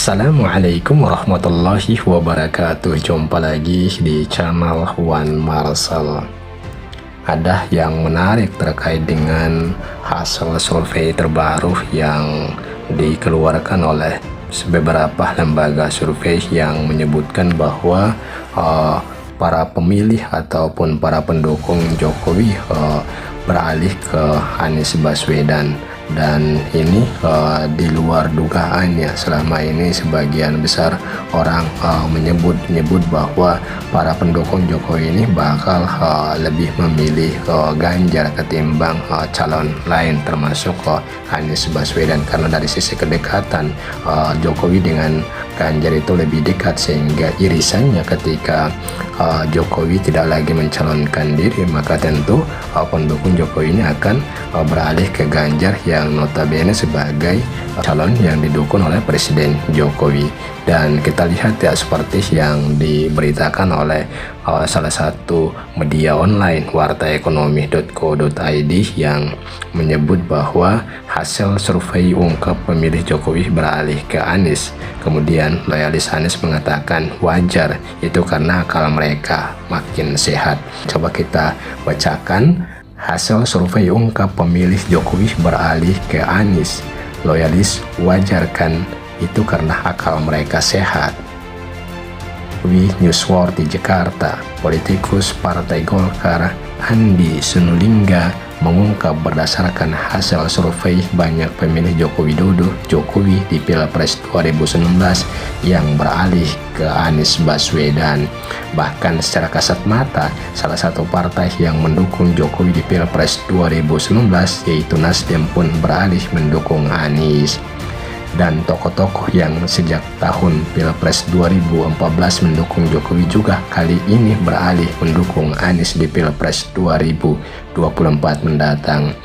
Assalamualaikum warahmatullahi wabarakatuh. Jumpa lagi di channel Wan Marcel. Ada yang menarik terkait dengan hasil survei terbaru yang dikeluarkan oleh beberapa lembaga survei yang menyebutkan bahwa para pemilih ataupun para pendukung Jokowi beralih ke Anies Baswedan. Dan ini di luar dugaannya. Selama ini sebagian besar orang menyebut bahwa para pendukung Jokowi ini bakal lebih memilih Ganjar ketimbang calon lain, termasuk Anies Baswedan, karena dari sisi kedekatan Jokowi dengan Ganjar itu lebih dekat, sehingga irisannya ketika Jokowi tidak lagi mencalonkan diri, maka tentu pendukung Jokowi ini akan beralih ke Ganjar yang notabene sebagai calon yang didukung oleh Presiden Jokowi. Dan kita lihat ya, seperti yang diberitakan oleh salah satu media online wartaekonomi.co.id yang menyebut bahwa hasil survei ungkap pemilih Jokowi beralih ke Anies. Kemudian loyalis Anies mengatakan wajar, itu karena akal mereka makin sehat. Coba kita bacakan hasil survei ungkap pemilih Jokowi beralih ke Anies. Loyalis wajarkan, itu karena akal mereka sehat. Newsworthy Jakarta. Politikus Partai Golkar Andi Sinulinga mengungkap berdasarkan hasil survei banyak pemilih Jokowi di Pilpres 2019 yang beralih ke Anies Baswedan. Bahkan secara kasat mata, salah satu partai yang mendukung Jokowi di Pilpres 2019 yaitu Nasdem pun beralih mendukung Anies. Dan tokoh-tokoh yang sejak tahun Pilpres 2014 mendukung Jokowi juga kali ini beralih mendukung Anies di Pilpres 2024 mendatang.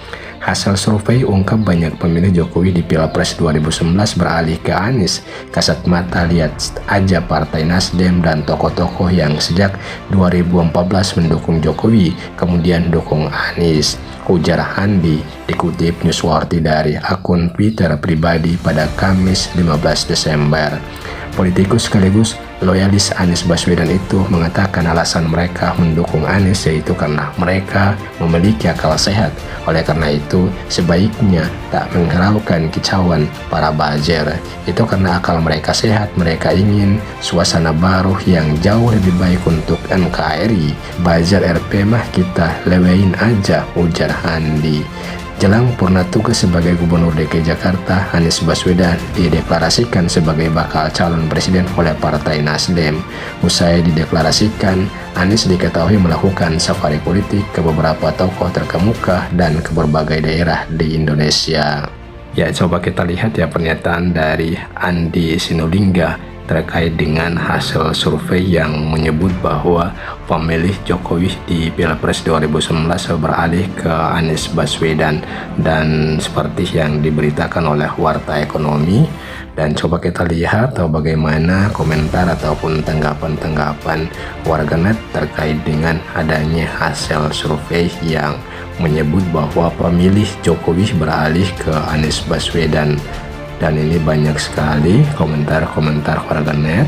Hasil survei ungkap banyak pemilih Jokowi di Pilpres 2019 beralih ke Anies. Kasat mata lihat aja partai Nasdem dan tokoh-tokoh yang sejak 2014 mendukung Jokowi kemudian dukung Anies, ujar Andi, dikutip Newsworthy dari akun Twitter pribadi pada Kamis 15 Desember. Politikus sekaligus loyalis Anies Baswedan itu mengatakan alasan mereka mendukung Anies yaitu karena mereka memiliki akal sehat. Oleh karena itu, sebaiknya tak menghiraukan kicauan para buzzer. Itu karena akal mereka sehat, mereka ingin suasana baru yang jauh lebih baik untuk NKRI. Buzzer RP mah kita lewein aja, ujar Andi. Jelang purna tugas sebagai Gubernur DKI Jakarta, Anies Baswedan dideklarasikan sebagai bakal calon presiden oleh Partai Nasdem. Usai dideklarasikan, Anies diketahui melakukan safari politik ke beberapa tokoh terkemuka dan ke berbagai daerah di Indonesia. Ya, coba kita lihat ya pernyataan dari Andi Sinulinga terkait dengan hasil survei yang menyebut bahwa pemilih Jokowi di Pilpres 2019 beralih ke Anies Baswedan, dan seperti yang diberitakan oleh Warta Ekonomi. Dan coba kita lihat bagaimana komentar ataupun tanggapan warganet terkait dengan adanya hasil survei yang menyebut bahwa pemilih Jokowi beralih ke Anies Baswedan. Dan ini banyak sekali komentar warganet.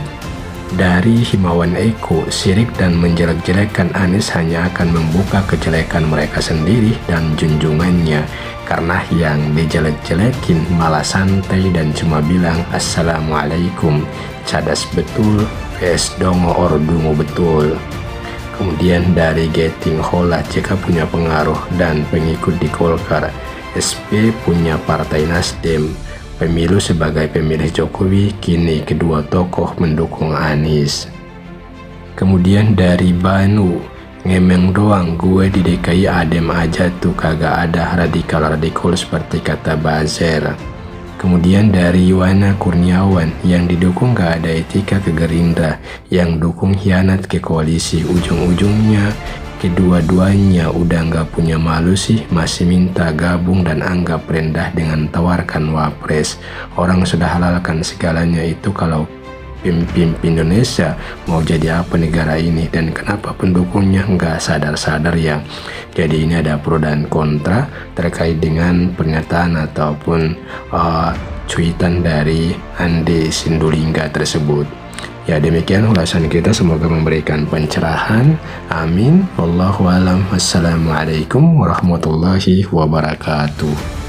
Dari Himawan Eko, sirik dan menjelek-jelekan Anies hanya akan membuka kejelekan mereka sendiri dan junjungannya, karena yang dijelek-jelekin malah santai dan cuma bilang Assalamualaikum, cadas betul, vs dongo or dungu betul. Kemudian dari Getting Hola, jika punya pengaruh dan pengikut di Golkar, SP punya Partai Nasdem, pemilu sebagai pemilih Jokowi, kini kedua tokoh mendukung Anies. Kemudian dari Banu, ngemeng doang gue di DKI adem aja tuh, kagak ada radikal seperti kata buzzer. Kemudian dari Yuwana Kurniawan, yang didukung gak ada etika ke Gerindra, yang dukung hianat ke koalisi, ujung-ujungnya kedua-duanya udah nggak punya malu sih, masih minta gabung dan anggap rendah dengan tawarkan wapres. Orang sudah halalkan segalanya itu, kalau pimpin Indonesia mau jadi apa negara ini, dan kenapa pendukungnya nggak sadar-sadar ya. Jadi ini ada pro dan kontra terkait dengan pernyataan ataupun cuitan dari Andi Sindulingga tersebut. Ya, demikian ulasan kita, semoga memberikan pencerahan. Amin. Wallahu alam. Assalamualaikum warahmatullahi wabarakatuh.